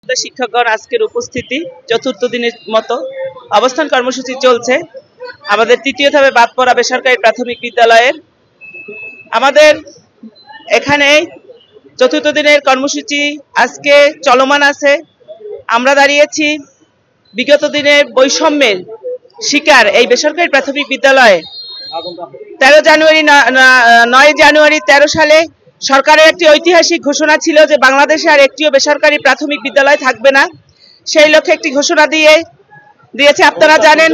শ্রদ্ধা শিক্ষকগণ, আজকের উপস্থিতি চতুর্থ দিনের মতো অবস্থান কর্মসূচি চলছে আমাদের তৃতীয় ধাপে বাদ পড়া বেসরকারি প্রাথমিক বিদ্যালয়ের। আমাদের এখানে চতুর্থ দিনের কর্মসূচি আজকে চলমান আছে। আমরা দাঁড়িয়েছি বিগত দিনের বৈষম্যের শিকার এই বেসরকারি প্রাথমিক বিদ্যালয়ে 9 জানুয়ারি 13 সালে সরকারের একটি ঐতিহাসিক ঘোষণা ছিল যে বাংলাদেশে আর একটিও বেসরকারি প্রাথমিক বিদ্যালয় থাকবে না। সেই লক্ষ্যে একটি ঘোষণা দিয়েছে। আপনারা জানেন,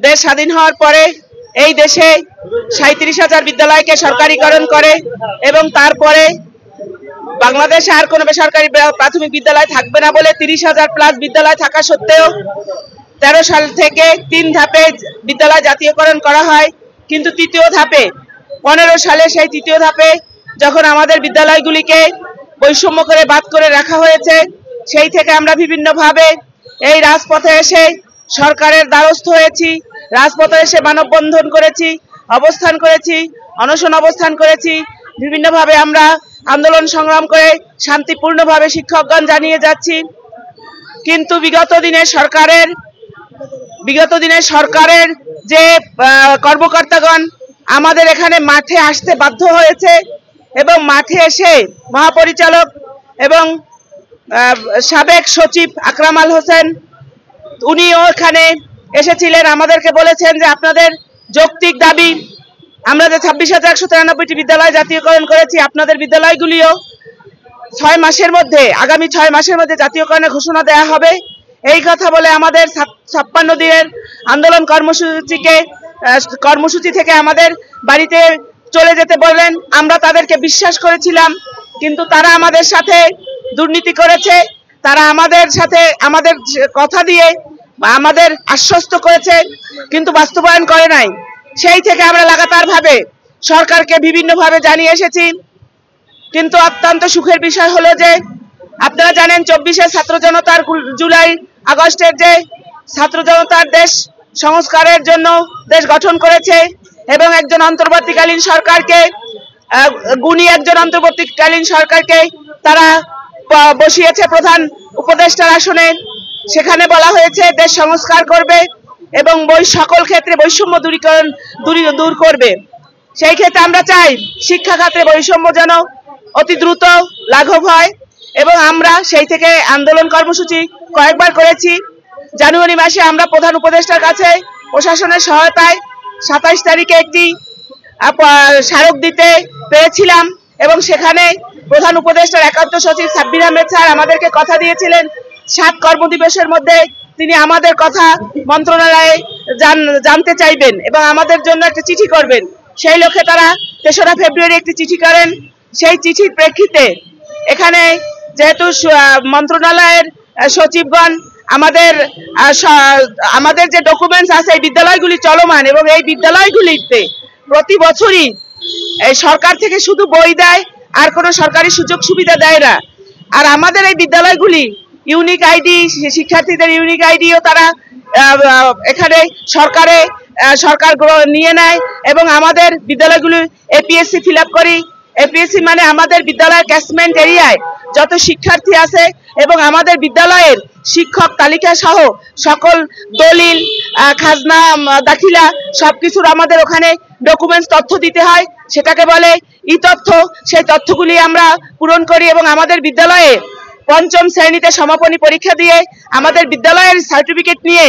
দেশ স্বাধীন হওয়ার পরে এই দেশে 37,000 বিদ্যালয়কে সরকারিকরণ করে এবং তারপরে বাংলাদেশে আর কোনো বেসরকারি প্রাথমিক বিদ্যালয় থাকবে না বলে 30,000+ বিদ্যালয় থাকা সত্ত্বেও 13 সাল থেকে 3 ধাপে বিদ্যালয় জাতীয়করণ করা হয়। কিন্তু তৃতীয় ধাপে 15 সালে সেই তৃতীয় ধাপে যখন আমাদের বিদ্যালয়গুলিকে বৈষম্য করে বাদ করে রাখা হয়েছে, সেই থেকে আমরা বিভিন্নভাবে এই রাজপথে এসে সরকারের দ্বারস্থ হয়েছি। রাজপথে এসে মানববন্ধন করেছি, অবস্থান করেছি, অনশন অবস্থান করেছি। বিভিন্নভাবে আমরা আন্দোলন সংগ্রাম করে শান্তিপূর্ণভাবে শিক্ষকগণ জানিয়ে যাচ্ছি। কিন্তু বিগত দিনের সরকারের যে কর্মকর্তাগণ আমাদের এখানে মাঠে আসতে বাধ্য হয়েছে এবং মাঠে এসে মহাপরিচালক এবং সাবেক সচিব আকরাম আল হোসেন উনিও এখানে এসেছিলেন, আমাদেরকে বলেছেন যে আপনাদের যৌক্তিক দাবি, আমরা যে 26,193টি বিদ্যালয় জাতীয়করণ করেছি, আপনাদের বিদ্যালয়গুলিও আগামী 6 মাসের মধ্যে জাতীয়করণের ঘোষণা দেওয়া হবে। এই কথা বলে আমাদের 56 দিনের আন্দোলন কর্মসূচি থেকে আমাদের বাড়িতে চলে যেতে বললেন। আমরা তাদেরকে বিশ্বাস করেছিলাম, কিন্তু তারা আমাদের সাথে দুর্নীতি করেছে। তারা আমাদের সাথে আমাদের কথা দিয়ে আমাদের আশ্বস্ত করেছে, কিন্তু বাস্তবায়ন করে নাই। সেই থেকে আমরা লাগাতারভাবে সরকারকে বিভিন্নভাবে জানিয়ে এসেছি। কিন্তু অত্যন্ত সুখের বিষয় হলো যে আপনারা জানেন 24শে ছাত্র জনতার জুলাই আগস্টের যে ছাত্র জনতার দেশ সংস্কারের জন্য দেশ গঠন করেছে এবং একজন অন্তর্বর্তীকালীন সরকারকে তারা বসিয়েছে প্রধান উপদেষ্টার আসনে। সেখানে বলা হয়েছে দেশ সংস্কার করবে এবং সকল ক্ষেত্রে বৈষম্য দূর করবে। সেই ক্ষেত্রে আমরা চাই শিক্ষা খাতে বৈষম্য যেন অতি দ্রুত লাঘব হয় এবং আমরা সেই থেকে আন্দোলন কর্মসূচি কয়েকবার করেছি। জানুয়ারি মাসে আমরা প্রধান উপদেষ্টার কাছে প্রশাসনের সহায়তায় 27 তারিখে একটি স্মারক দিতে পেরেছিলাম এবং সেখানে প্রধান উপদেষ্টার একান্ত সচিব সাব্বির আহমেদ স্যার আমাদেরকে কথা দিয়েছিলেন 7 কর্মদিবসের মধ্যে তিনি আমাদের কথা মন্ত্রণালয়ে জানতে চাইবেন এবং আমাদের জন্য একটা চিঠি করবেন। সেই লক্ষ্যে তারা 3রা ফেব্রুয়ারি একটি চিঠি করেন। সেই চিঠির প্রেক্ষিতে এখানে যেহেতু মন্ত্রণালয়ের সচিবগণ আমাদের যে ডকুমেন্টস আছে এই বিদ্যালয়গুলি চলমান এবং এই বিদ্যালয়গুলিতে প্রতি বছরই সরকার থেকে শুধু বই দেয় আর কোনো সরকারি সুযোগ সুবিধা দেয় না। আর আমাদের এই বিদ্যালয়গুলি ইউনিক আইডি, শিক্ষার্থীদের ইউনিক আইডিও তারা এখানে সরকার নিয়ে নেয় এবং আমাদের বিদ্যালয়গুলি এপিএসসি ফিল আপ করি। এপিএসসি মানে আমাদের বিদ্যালয়ের ক্যাচমেন্ট এরিয়ায় যত শিক্ষার্থী আছে এবং আমাদের বিদ্যালয়ের শিক্ষক তালিকা সহ সকল দলিল, খাজনা, দাখিলা সবকিছুর আমাদের ওখানে ডকুমেন্টস তথ্য দিতে হয়, সেটাকে বলে ই তথ্য। সেই তথ্যগুলি আমরা পূরণ করি এবং আমাদের বিদ্যালয়ে 5ম শ্রেণীতে সমাপনী পরীক্ষা দিয়ে আমাদের বিদ্যালয়ের সার্টিফিকেট নিয়ে